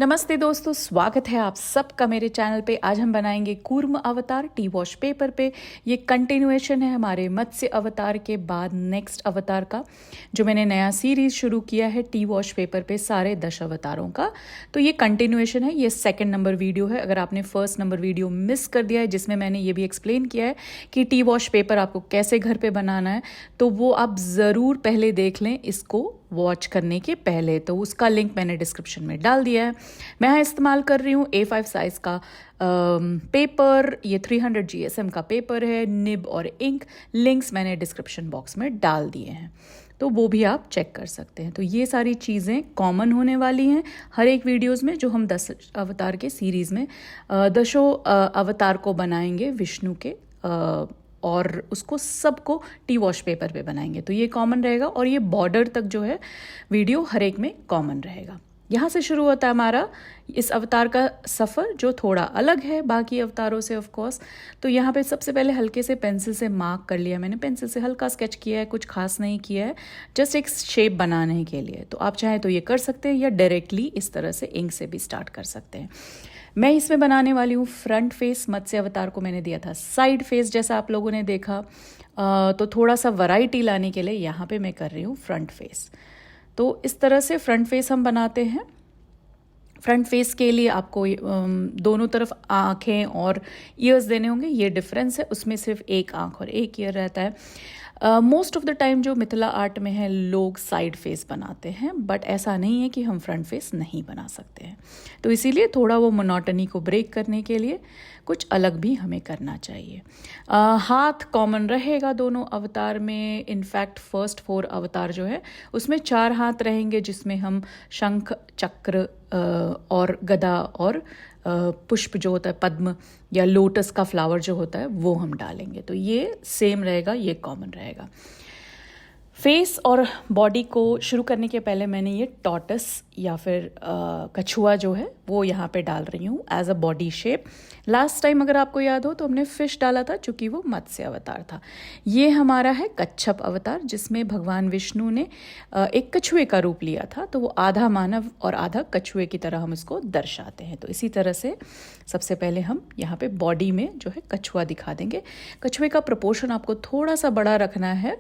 नमस्ते दोस्तों, स्वागत है आप सबका मेरे चैनल पे। आज हम बनाएंगे कूर्म अवतार टी वॉश पेपर पे। ये कंटिन्यूएशन है हमारे मत्स्य अवतार के बाद नेक्स्ट अवतार का, जो मैंने नया सीरीज शुरू किया है टी वॉश पेपर पे सारे 10 अवतारों का। तो ये कंटिन्यूएशन है, ये सेकंड नंबर वीडियो है। अगर आपने फर्स्ट नंबर वीडियो मिस कर दिया है जिसमें मैंने ये भी एक्सप्लेन किया है कि टी वॉश पेपर आपको कैसे घर पे बनाना है, तो वो आप ज़रूर पहले देख लें इसको वॉच करने के पहले। तो उसका लिंक मैंने डिस्क्रिप्शन में डाल दिया है। मैं यहाँ इस्तेमाल कर रही हूँ A5 साइज़ का पेपर। ये 300 GSM का पेपर है। निब और इंक लिंक्स मैंने डिस्क्रिप्शन बॉक्स में डाल दिए हैं, तो वो भी आप चेक कर सकते हैं। तो ये सारी चीज़ें कॉमन होने वाली हैं हर एक वीडियोस में, जो हम 10 अवतार के सीरीज़ में 10 अवतार को बनाएंगे विष्णु के, और उसको सबको टी वॉश पेपर पे बनाएंगे। तो ये कॉमन रहेगा और ये बॉर्डर तक जो है वीडियो हर एक में कॉमन रहेगा। यहाँ से शुरू होता है हमारा इस अवतार का सफ़र, जो थोड़ा अलग है बाकी अवतारों से ऑफ कोर्स। तो यहाँ पे सबसे पहले हल्के से पेंसिल से मार्क कर लिया मैंने। पेंसिल से हल्का स्केच किया है, कुछ खास नहीं किया है, जस्ट एक शेप बनाने के लिए। तो आप चाहें तो ये कर सकते हैं या डायरेक्टली इस तरह से इंक से भी स्टार्ट कर सकते हैं। मैं इसमें बनाने वाली हूँ फ्रंट फेस। मत्स्य अवतार को मैंने दिया था साइड फेस, जैसा आप लोगों ने देखा। तो थोड़ा सा वैरायटी लाने के लिए यहाँ पे मैं कर रही हूँ फ्रंट फेस। तो इस तरह से फ्रंट फेस हम बनाते हैं। फ्रंट फेस के लिए आपको दोनों तरफ आँखें और ईयर्स देने होंगे। ये डिफरेंस है, उसमें सिर्फ एक आँख और एक ईयर रहता है। मोस्ट ऑफ द टाइम जो मिथिला आर्ट में है लोग साइड फेस बनाते हैं, बट ऐसा नहीं है कि हम फ्रंट फेस नहीं बना सकते हैं। तो इसीलिए थोड़ा वो मोनोटनी को ब्रेक करने के लिए कुछ अलग भी हमें करना चाहिए। हाथ कॉमन रहेगा दोनों अवतार में। इनफैक्ट फर्स्ट 4 अवतार जो है उसमें 4 हाथ रहेंगे, जिसमें हम शंख, चक्र और गदा और पुष्प जो होता है, पद्म या लोटस का फ्लावर जो होता है, वो हम डालेंगे। तो ये सेम रहेगा, ये कॉमन रहेगा। फेस और बॉडी को शुरू करने के पहले मैंने ये टॉर्टस या फिर कछुआ जो है वो यहाँ पे डाल रही हूँ as a body shape. Last time अगर आपको याद हो तो हमने फिश डाला था, चूँकि वो मत्स्य अवतार था। ये हमारा है कच्छप अवतार, जिसमें भगवान विष्णु ने एक कछुए का रूप लिया था। तो वो आधा मानव और आधा कछुए की तरह हम इसको दर्शाते हैं। तो इसी तरह से सबसे पहले हम यहाँ पे बॉडी में जो है कछुआ दिखा देंगे। कछुए का प्रपोर्शन आपको थोड़ा सा बड़ा रखना है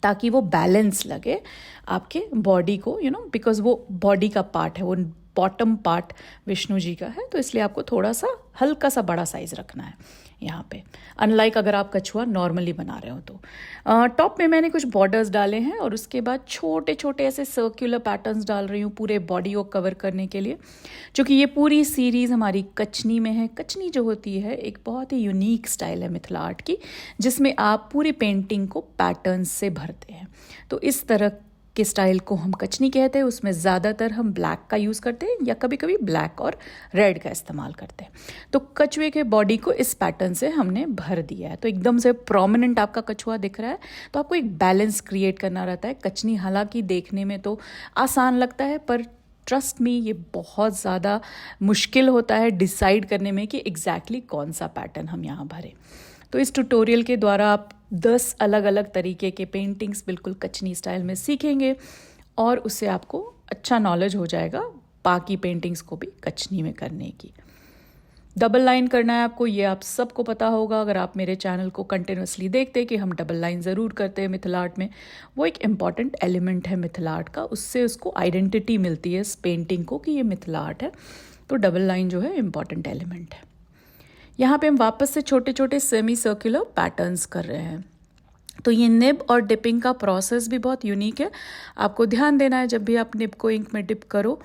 ताकि वो बैलेंस लगे आपके बॉडी को, बिकॉज वो बॉडी का पार्ट है, वो बॉटम पार्ट विष्णु जी का है। तो इसलिए आपको थोड़ा सा हल्का सा बड़ा साइज रखना है यहाँ पे, अनलाइक अगर आप कछुआ नॉर्मली बना रहे हो। तो टॉप में मैंने कुछ बॉर्डर्स डाले हैं और उसके बाद छोटे छोटे ऐसे सर्कुलर पैटर्न्स डाल रही हूँ पूरे बॉडी को कवर करने के लिए। क्योंकि ये पूरी सीरीज़ हमारी कचनी में है। कचनी जो होती है एक बहुत ही यूनिक स्टाइल है मिथिला आर्ट की, जिसमें आप पूरी पेंटिंग को पैटर्न्स से भरते हैं। तो इस तरह के स्टाइल को हम कचनी कहते हैं। उसमें ज़्यादातर हम ब्लैक का यूज़ करते हैं या कभी कभी ब्लैक और रेड का इस्तेमाल करते हैं। तो कछुए के बॉडी को इस पैटर्न से हमने भर दिया है। तो एकदम से प्रोमिनेंट आपका कछुआ दिख रहा है। तो आपको एक बैलेंस क्रिएट करना रहता है। कचनी हालांकि देखने में तो आसान लगता है, पर ट्रस्ट मी ये बहुत ज़्यादा मुश्किल होता है डिसाइड करने में कि एग्जैक्टली कौन सा पैटर्न हम यहाँ भरें। तो इस ट्यूटोरियल के द्वारा आप 10 अलग अलग तरीके के पेंटिंग्स बिल्कुल कचनी स्टाइल में सीखेंगे और उससे आपको अच्छा नॉलेज हो जाएगा बाकी पेंटिंग्स को भी कचनी में करने की। डबल लाइन करना है आपको, ये आप सबको पता होगा अगर आप मेरे चैनल को कंटिन्यूसली देखते कि हम डबल लाइन ज़रूर करते हैं मिथिला आर्ट में। वो एक इम्पॉर्टेंट एलिमेंट है मिथिला आर्ट का, उससे उसको आइडेंटिटी मिलती है इस पेंटिंग को कि ये मिथिला आर्ट है। तो डबल लाइन जो है इम्पॉर्टेंट एलिमेंट है। यहाँ पे हम वापस से छोटे छोटे सेमी सर्कुलर पैटर्न्स कर रहे हैं। तो ये निब और डिपिंग का प्रोसेस भी बहुत यूनिक है। आपको ध्यान देना है जब भी आप निब को इंक में डिप करो,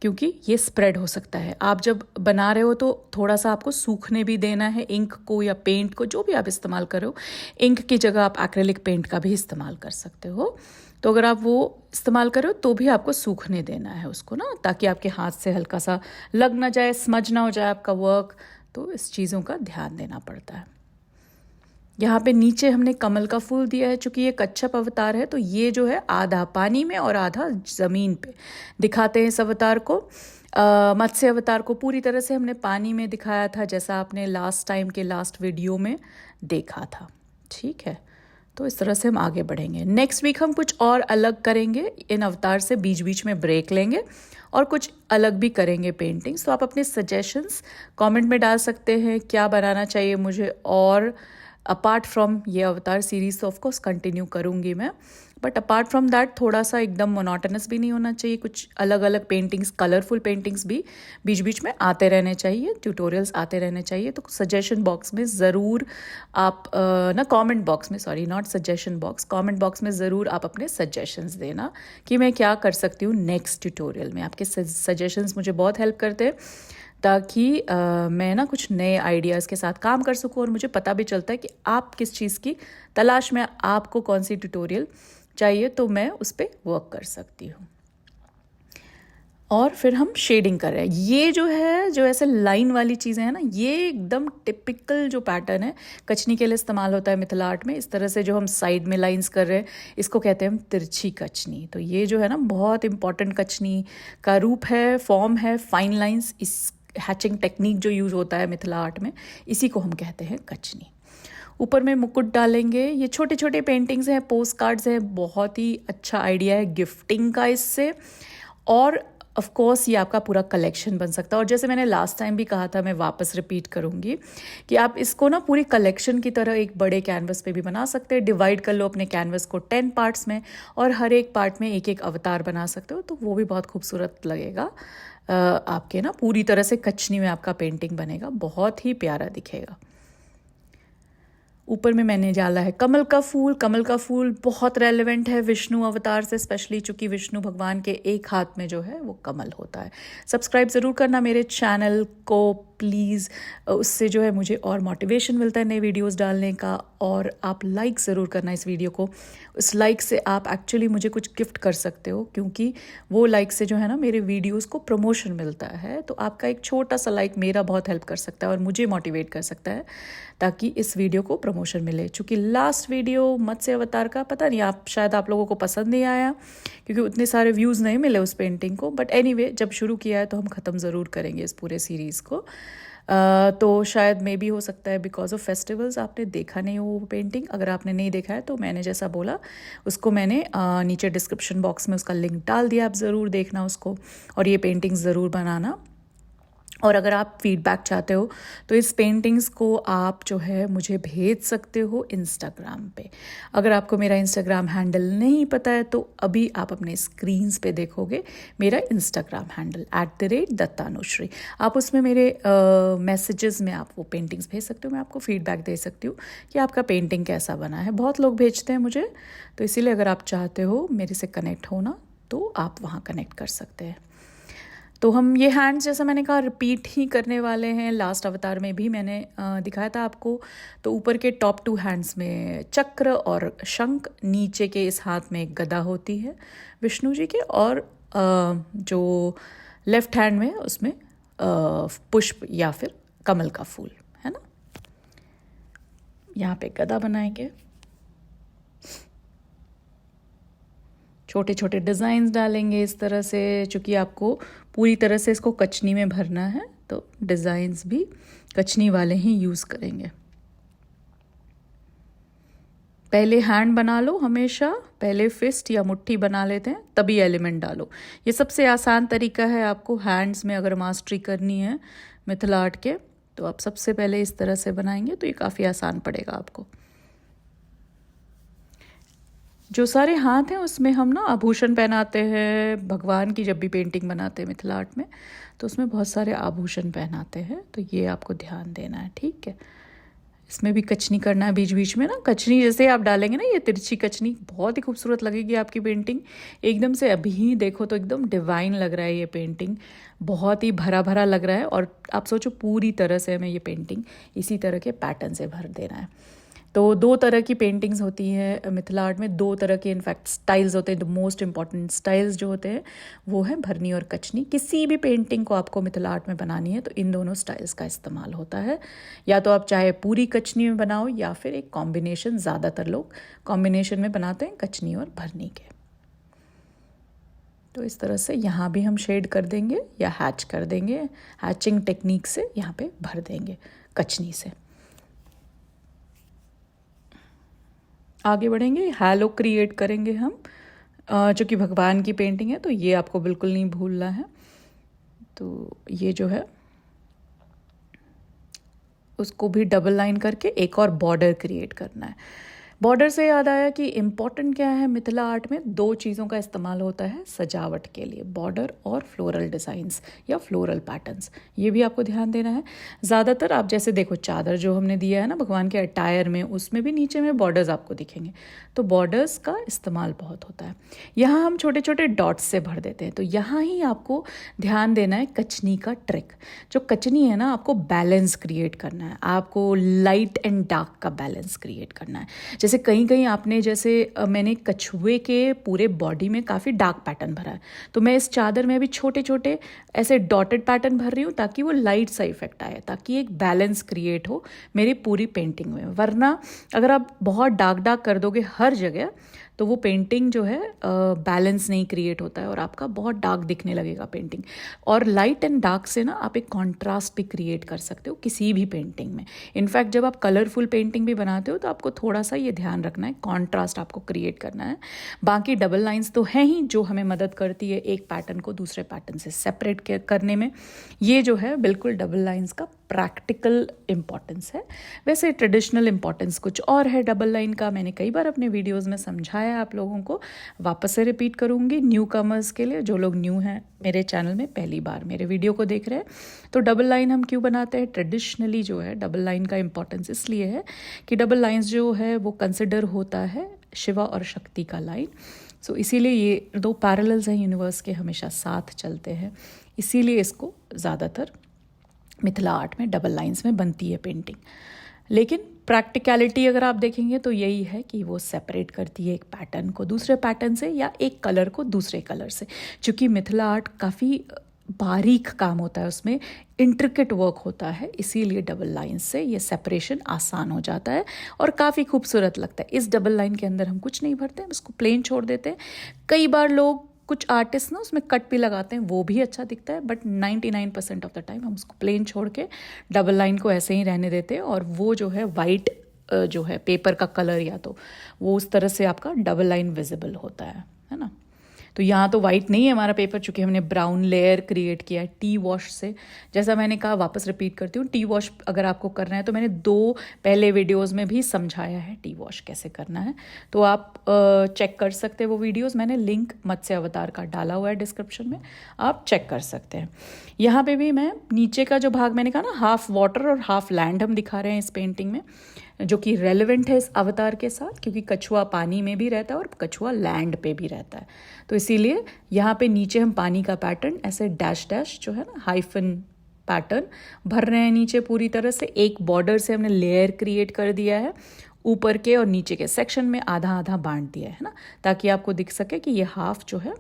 क्योंकि ये स्प्रेड हो सकता है। आप जब बना रहे हो तो थोड़ा सा आपको सूखने भी देना है इंक को या पेंट को, जो भी आप इस्तेमाल करो। इंक की जगह आप एक्रेलिक पेंट का भी इस्तेमाल कर सकते हो। तो अगर आप वो इस्तेमाल करो तो भी आपको सूखने देना है उसको ना, ताकि आपके हाथ से हल्का सा लग ना जाए, स्मज ना हो जाए आपका वर्क। तो इस चीज़ों का ध्यान देना पड़ता है। यहाँ पे नीचे हमने कमल का फूल दिया है। चूँकि ये कच्छप अवतार है तो ये जो है आधा पानी में और आधा ज़मीन पे दिखाते हैं इस अवतार को। मत्स्य अवतार को पूरी तरह से हमने पानी में दिखाया था, जैसा आपने लास्ट टाइम के लास्ट वीडियो में देखा था। ठीक है, तो इस तरह से हम आगे बढ़ेंगे। नेक्स्ट वीक हम कुछ और अलग करेंगे। इन अवतार से बीच बीच में ब्रेक लेंगे और कुछ अलग भी करेंगे पेंटिंग्स। तो आप अपने सजेशंस कमेंट में डाल सकते हैं क्या बनाना चाहिए मुझे, और अपार्ट फ्रॉम ये अवतार सीरीज तो ऑफकोर्स कंटिन्यू करूँगी मैं, बट अपार्ट फ्रॉम दैट थोड़ा सा एकदम मोनोटोनस भी नहीं होना चाहिए, कुछ अलग अलग पेंटिंग्स, कलरफुल पेंटिंग्स भी बीच बीच में आते रहने चाहिए, ट्यूटोरियल्स आते रहने चाहिए। तो सजेशन बॉक्स में ज़रूर आप ना कमेंट बॉक्स में, sorry not suggestion box, comment box में ज़रूर आप अपने सजेशंस देना कि मैं क्या कर सकती हूँ नेक्स्ट ट्यूटोरियल में। आपके सजेशंस मुझे बहुत हेल्प करते हैं ताकि मैं ना कुछ नए आइडियाज़ के साथ काम कर सकूँ, और मुझे पता भी चलता है कि आप किस चीज़ की तलाश में, आपको कौन सी ट्यूटोरियल चाहिए, तो मैं उस पर वर्क कर सकती हूँ। और फिर हम शेडिंग कर रहे हैं। ये जो है, जो ऐसे लाइन वाली चीज़ें हैं ना, ये एकदम टिपिकल जो पैटर्न है कचनी के लिए इस्तेमाल होता है मिथिला आर्ट में। इस तरह से जो हम साइड में लाइंस कर रहे हैं, इसको कहते हैं हम तिरछी कचनी। तो ये जो है ना बहुत इंपॉर्टेंट कचनी का रूप है, फॉर्म है, फाइन लाइंस। इस हैचिंग टेक्निक जो यूज़ होता है मिथिला आर्ट में, इसी को हम कहते हैं कचनी। ऊपर में मुकुट डालेंगे। ये छोटे छोटे पेंटिंग्स हैं, पोस्ट कार्ड्स हैं, बहुत ही अच्छा आइडिया है गिफ्टिंग का इससे। और ऑफ कोर्स ये आपका पूरा कलेक्शन बन सकता है। और जैसे मैंने लास्ट टाइम भी कहा था, मैं वापस रिपीट करूँगी कि आप इसको ना पूरी कलेक्शन की तरह एक बड़े कैनवस पे भी बना सकते हैं। डिवाइड कर लो अपने कैनवस को 10 पार्ट्स में, और हर एक पार्ट में एक एक अवतार बना सकते हो, तो वो भी बहुत खूबसूरत लगेगा। आपके ना पूरी तरह से कचनी में आपका पेंटिंग बनेगा, बहुत ही प्यारा दिखेगा। ऊपर में मैंने डाला है कमल का फूल। कमल का फूल बहुत रेलेवेंट है विष्णु अवतार से, स्पेशली चूंकि विष्णु भगवान के एक हाथ में जो है वो कमल होता है। सब्सक्राइब ज़रूर करना मेरे चैनल को प्लीज़, उससे जो है मुझे और मोटिवेशन मिलता है नए वीडियोस डालने का। और आप लाइक ज़रूर करना इस वीडियो को, उस लाइक से आप एक्चुअली मुझे कुछ गिफ्ट कर सकते हो, क्योंकि वो लाइक से जो है ना मेरे वीडियोस को प्रमोशन मिलता है। तो आपका एक छोटा सा लाइक मेरा बहुत हेल्प कर सकता है और मुझे मोटिवेट कर सकता है ताकि इस वीडियो को प्रमोशन मिले। चूँकि लास्ट वीडियो मत्स्य अवतार का पता नहीं, शायद आप लोगों को पसंद नहीं आया, क्योंकि उतने सारे व्यूज़ नहीं मिले उस पेंटिंग को। बट एनीवे, जब शुरू किया है तो हम ख़त्म ज़रूर करेंगे इस पूरे सीरीज़ को। तो शायद मे भी हो सकता है बिकॉज ऑफ फेस्टिवल्स आपने देखा नहीं हो वो पेंटिंग। अगर आपने नहीं देखा है तो मैंने जैसा बोला उसको मैंने नीचे डिस्क्रिप्शन बॉक्स में उसका लिंक डाल दिया, आप ज़रूर देखना उसको और ये पेंटिंग ज़रूर बनाना। और अगर आप फीडबैक चाहते हो तो इस पेंटिंग्स को आप जो है मुझे भेज सकते हो इंस्टाग्राम पे। अगर आपको मेरा इंस्टाग्राम हैंडल नहीं पता है तो अभी आप अपने स्क्रीन्स पे देखोगे मेरा इंस्टाग्राम हैंडल @दत्तानुश्री। आप उसमें मेरे मैसेजेस में आप वो पेंटिंग्स भेज सकते हो, मैं आपको फीडबैक दे सकती हूँ कि आपका पेंटिंग कैसा बना है। बहुत लोग भेजते हैं मुझे, तो इसीलिए अगर आप चाहते हो मेरे से कनेक्ट होना तो आप वहाँ कनेक्ट कर सकते हैं। तो हम ये हैंड्स, जैसा मैंने कहा, रिपीट ही करने वाले हैं। लास्ट अवतार में भी मैंने दिखाया था आपको। तो ऊपर के टॉप 2 हैंड्स में चक्र और शंख, नीचे के इस हाथ में गदा होती है विष्णु जी के, और जो लेफ्ट हैंड में उसमें पुष्प या फिर कमल का फूल है ना। यहाँ पे गदा बनाएंगे, छोटे छोटे डिज़ाइंस डालेंगे इस तरह से। चूँकि आपको पूरी तरह से इसको कचनी में भरना है तो डिज़ाइंस भी कचनी वाले ही यूज़ करेंगे। पहले हैंड बना लो, हमेशा पहले फिस्ट या मुट्ठी बना लेते हैं तभी एलिमेंट डालो। ये सबसे आसान तरीका है आपको हैंड्स में अगर मास्टरी करनी है मिथिला आर्ट के, तो आप सबसे पहले इस तरह से बनाएंगे तो ये काफ़ी आसान पड़ेगा आपको। जो सारे हाथ हैं उसमें हम ना आभूषण पहनाते हैं भगवान की। जब भी पेंटिंग बनाते हैं मिथिला आर्ट में तो उसमें बहुत सारे आभूषण पहनाते हैं, तो ये आपको ध्यान देना है, ठीक है। इसमें भी कचनी करना है बीच बीच में ना। कचनी जैसे आप डालेंगे ना, ये तिरछी कचनी, बहुत ही खूबसूरत लगेगी आपकी पेंटिंग एकदम से। अभी ही देखो तो एकदम डिवाइन लग रहा है ये पेंटिंग, बहुत ही भरा भरा लग रहा है। और आप सोचो पूरी तरह से हमें ये पेंटिंग इसी तरह के पैटर्न से भर देना है। तो 2 तरह की पेंटिंग्स होती हैं मिथिला आर्ट में, 2 तरह के इनफैक्ट स्टाइल्स होते हैं। द मोस्ट इंपॉर्टेंट स्टाइल्स जो होते हैं वो है भरनी और कचनी। किसी भी पेंटिंग को आपको मिथिला आर्ट में बनानी है तो इन दोनों स्टाइल्स का इस्तेमाल होता है। या तो आप चाहे पूरी कचनी में बनाओ या फिर एक कॉम्बिनेशन, ज़्यादातर लोग कॉम्बिनेशन में बनाते हैं कचनी और भरनी के। तो इस तरह से यहाँ भी हम शेड कर देंगे या हैच कर देंगे, हैचिंग टेक्निक से यहाँ पे भर देंगे कचनी से। आगे बढ़ेंगे, हैलो क्रिएट करेंगे हम। जो कि भगवान की पेंटिंग है तो ये आपको बिल्कुल नहीं भूलना है। तो ये जो है उसको भी डबल लाइन करके एक और बॉर्डर क्रिएट करना है। बॉर्डर से याद आया कि इम्पॉर्टेंट क्या है, मिथिला आर्ट में दो चीज़ों का इस्तेमाल होता है सजावट के लिए, बॉर्डर और फ्लोरल डिज़ाइंस या फ्लोरल पैटर्न्स। ये भी आपको ध्यान देना है। ज़्यादातर आप जैसे देखो चादर जो हमने दिया है ना भगवान के अटायर में, उसमें भी नीचे में बॉर्डर्स आपको दिखेंगे, तो बॉर्डर्स का इस्तेमाल बहुत होता है। यहाँ हम छोटे छोटे डॉट्स से भर देते हैं, तो यहाँ ही आपको ध्यान देना है कचनी का ट्रिक। जो कचनी है ना, आपको बैलेंस क्रिएट करना है, आपको लाइट एंड डार्क का बैलेंस क्रिएट करना है। जैसे कहीं कहीं आपने जैसे मैंने कछुए के पूरे बॉडी में काफ़ी डार्क पैटर्न भरा है, तो मैं इस चादर में भी छोटे छोटे ऐसे डॉटेड पैटर्न भर रही हूँ ताकि वो लाइट सा इफेक्ट आए, ताकि एक बैलेंस क्रिएट हो मेरी पूरी पेंटिंग में। वरना अगर आप बहुत डार्क डार्क कर दोगे हर जगह तो वो पेंटिंग जो है बैलेंस नहीं क्रिएट होता है और आपका बहुत डार्क दिखने लगेगा पेंटिंग। और लाइट एंड डार्क से ना आप एक कॉन्ट्रास्ट भी क्रिएट कर सकते हो किसी भी पेंटिंग में। इनफैक्ट जब आप कलरफुल पेंटिंग भी बनाते हो तो आपको थोड़ा सा ये ध्यान रखना है, कॉन्ट्रास्ट आपको क्रिएट करना है। बाकी डबल लाइंस तो हैं ही जो हमें मदद करती है एक पैटर्न को दूसरे पैटर्न से सेपरेट करने में। ये जो है बिल्कुल डबल लाइंस का प्रैक्टिकल इम्पॉर्टेंस है। वैसे ट्रेडिशनल इम्पॉर्टेंस कुछ और है डबल लाइन का, मैंने कई बार अपने वीडियोस में समझाया है आप लोगों को, वापस से रिपीट करूँगी न्यू कमर्स के लिए। जो लोग न्यू हैं मेरे चैनल में, पहली बार मेरे वीडियो को देख रहे हैं, तो डबल लाइन हम क्यों बनाते हैं ट्रेडिशनली, जो है डबल लाइन का इम्पॉर्टेंस इसलिए है कि डबल लाइन्स जो है वो कंसिडर होता है शिवा और शक्ति का लाइन। सो इसीलिए ये दो पैरेलल्स हैं यूनिवर्स के, हमेशा साथ चलते हैं, इसीलिए इसको ज़्यादातर मिथिला आर्ट में डबल लाइंस में बनती है पेंटिंग। लेकिन प्रैक्टिकलिटी अगर आप देखेंगे तो यही है कि वो सेपरेट करती है एक पैटर्न को दूसरे पैटर्न से या एक कलर को दूसरे कलर से। चूँकि मिथिला आर्ट काफ़ी बारीक काम होता है, उसमें इंट्रिकेट वर्क होता है, इसीलिए डबल लाइन से ये सेपरेशन आसान हो जाता है और काफ़ी खूबसूरत लगता है। इस डबल लाइन के अंदर हम कुछ नहीं भरते हैं, उसको प्लेन छोड़ देते हैं। कई बार लोग, कुछ आर्टिस्ट ना उसमें कट भी लगाते हैं, वो भी अच्छा दिखता है, बट 99% ऑफ द टाइम हम उसको प्लेन छोड़ के डबल लाइन को ऐसे ही रहने देते हैं। और वो जो है वाइट जो है पेपर का कलर, या तो वो उस तरह से आपका डबल लाइन विजिबल होता है ना। तो यहाँ तो वाइट नहीं है हमारा पेपर, चूँकि हमने ब्राउन लेयर क्रिएट किया है टी वॉश से। जैसा मैंने कहा, वापस रिपीट करती हूँ, टी वॉश अगर आपको करना है तो मैंने 2 पहले वीडियोस में भी समझाया है टी वॉश कैसे करना है, तो आप चेक कर सकते हैं वो वीडियोस। मैंने लिंक मत्स्य अवतार का डाला हुआ है डिस्क्रिप्शन में, आप चेक कर सकते हैं। यहाँ पे भी मैं नीचे का जो भाग मैंने कहा ना, हाफ वाटर और हाफ लैंड हम दिखा रहे हैं इस पेंटिंग में, जो कि रेलेवेंट है इस अवतार के साथ, क्योंकि कछुआ पानी में भी रहता है और कछुआ लैंड पे भी रहता है। तो इसीलिए यहाँ पे नीचे हम पानी का पैटर्न ऐसे डैश डैश जो है ना, हाइफन पैटर्न भर रहे हैं नीचे पूरी तरह से। एक बॉर्डर से हमने लेयर क्रिएट कर दिया है, ऊपर के और नीचे के सेक्शन में आधा आधा बांट दिया है ना, ताकि आपको दिख सके कि ये हाफ जो है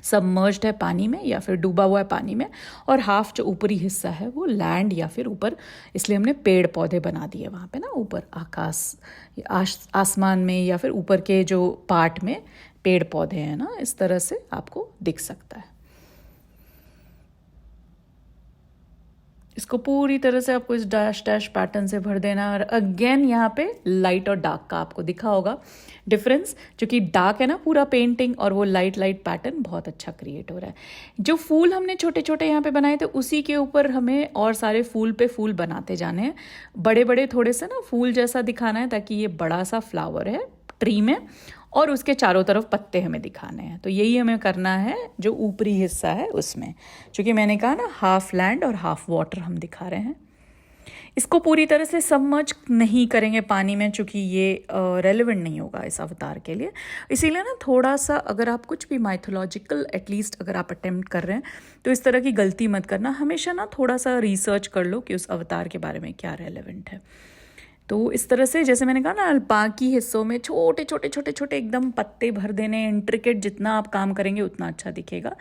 सबमर्ज्ड है पानी में या फिर डूबा हुआ है पानी में, और हाफ जो ऊपरी हिस्सा है वो लैंड या फिर ऊपर, इसलिए हमने पेड़ पौधे बना दिए वहाँ पे ना, ऊपर आसमान में या फिर ऊपर के जो पार्ट में पेड़ पौधे हैं ना, इस तरह से आपको दिख सकता है। इसको पूरी तरह से आपको इस डैश डैश पैटर्न से भर देना। और अगेन यहाँ पे लाइट और डार्क का आपको दिखा होगा डिफरेंस, क्योंकि डार्क है ना पूरा पेंटिंग और वो लाइट लाइट पैटर्न बहुत अच्छा क्रिएट हो रहा है। जो फूल हमने छोटे छोटे यहाँ पे बनाए थे, उसी के ऊपर हमें और सारे फूल पे फूल बनाते जाने हैं, बड़े बड़े थोड़े से ना फूल जैसा दिखाना है, ताकि ये बड़ा सा फ्लावर है ट्री में और उसके चारों तरफ पत्ते हमें दिखाने हैं। तो यही हमें करना है जो ऊपरी हिस्सा है उसमें, क्योंकि मैंने कहा ना हाफ लैंड और हाफ वाटर हम दिखा रहे हैं। इसको पूरी तरह से सबमर्ज नहीं करेंगे पानी में, चूँकि ये रेलेवेंट नहीं होगा इस अवतार के लिए। इसीलिए ना थोड़ा सा, अगर आप कुछ भी माइथोलॉजिकल एटलीस्ट अगर आप अटेम्प्ट कर रहे हैं तो इस तरह की गलती मत करना, हमेशा ना थोड़ा सा रिसर्च कर लो कि उस अवतार के बारे में क्या रेलेवेंट है। तो इस तरह से, जैसे मैंने कहा ना, बाकी हिस्सों में छोटे छोटे छोटे छोटे एकदम पत्ते भर देने, इंट्रिकेट जितना आप काम करेंगे उतना अच्छा दिखेगा।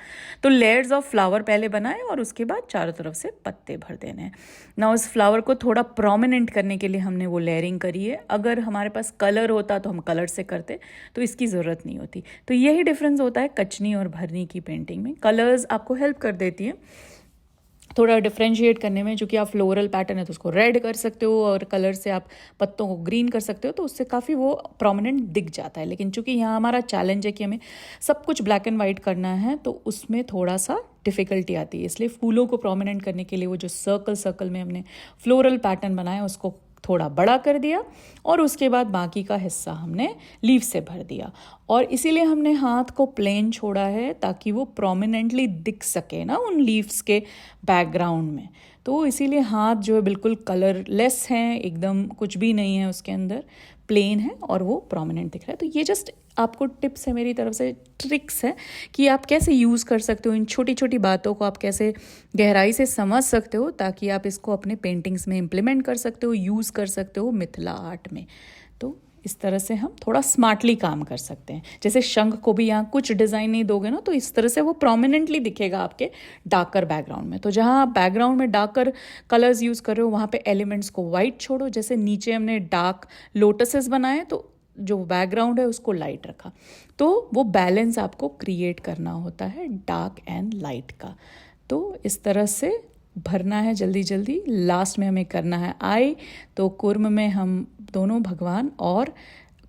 तो लेयर्स ऑफ फ्लावर पहले बनाए और उसके बाद चारों तरफ से पत्ते भर देने हैं ना। उस फ्लावर को थोड़ा प्रोमिनेंट करने के लिए हमने वो लेयरिंग करी है। अगर हमारे पास कलर होता तो हम कलर से करते, तो इसकी ज़रूरत नहीं होती। तो यही डिफरेंस होता है कचनी और भरनी की पेंटिंग में। कलर्स आपको हेल्प कर देती है थोड़ा डिफ्रेंशिएट करने में, जो कि आप फ्लोरल पैटर्न है तो उसको रेड कर सकते हो और कलर से आप पत्तों को ग्रीन कर सकते हो, तो उससे काफ़ी वो प्रोमिनेंट दिख जाता है। लेकिन चूंकि यहाँ हमारा चैलेंज है कि हमें सब कुछ ब्लैक एंड वाइट करना है, तो उसमें थोड़ा सा डिफ़िकल्टी आती है। इसलिए फूलों को प्रोमिनेंट करने के लिए वो जो सर्कल सर्कल में हमने फ्लोरल पैटर्न बनाया उसको थोड़ा बड़ा कर दिया और उसके बाद बाकी का हिस्सा हमने लीव से भर दिया। और इसीलिए हमने हाथ को प्लेन छोड़ा है ताकि वो प्रोमिनेंटली दिख सके ना उन लीव्स के बैकग्राउंड में। तो इसीलिए हाथ जो है बिल्कुल कलरलेस हैं, एकदम कुछ भी नहीं है उसके अंदर, प्लेन है और वो प्रोमिनेंट दिख रहा है। तो ये जस्ट आपको टिप्स है मेरी तरफ से, ट्रिक्स है कि आप कैसे यूज़ कर सकते हो इन छोटी छोटी बातों को, आप कैसे गहराई से समझ सकते हो ताकि आप इसको अपने पेंटिंग्स में इम्प्लीमेंट कर सकते हो, यूज़ कर सकते हो मिथिला आर्ट में। तो इस तरह से हम थोड़ा स्मार्टली काम कर सकते हैं। जैसे शंख को भी यहाँ कुछ डिज़ाइन नहीं दोगे ना, तो इस तरह से वो प्रोमिनेंटली दिखेगा आपके डार्कर बैकग्राउंड में। तो जहाँ आप बैकग्राउंड में डार्कर कलर्स यूज़ कर रहे हो वहाँ पे एलिमेंट्स को वाइट छोड़ो। जैसे नीचे हमने डार्क लोटसेस बनाए तो जो बैकग्राउंड है उसको लाइट रखा, तो वो बैलेंस आपको क्रिएट करना होता है डार्क एंड लाइट का। तो इस तरह से भरना है जल्दी जल्दी। लास्ट में हमें करना है आई, तो कुर्म में हम दोनों भगवान और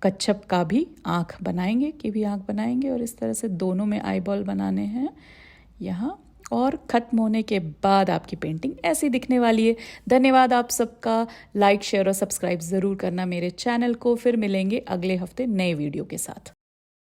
कच्छप का भी आँख बनाएंगे, और इस तरह से दोनों में आई बॉल बनाने हैं यहाँ। और ख़त्म होने के बाद आपकी पेंटिंग ऐसी दिखने वाली है। धन्यवाद आप सबका। लाइक शेयर और सब्सक्राइब ज़रूर करना मेरे चैनल को। फिर मिलेंगे अगले हफ्ते नए वीडियो के साथ।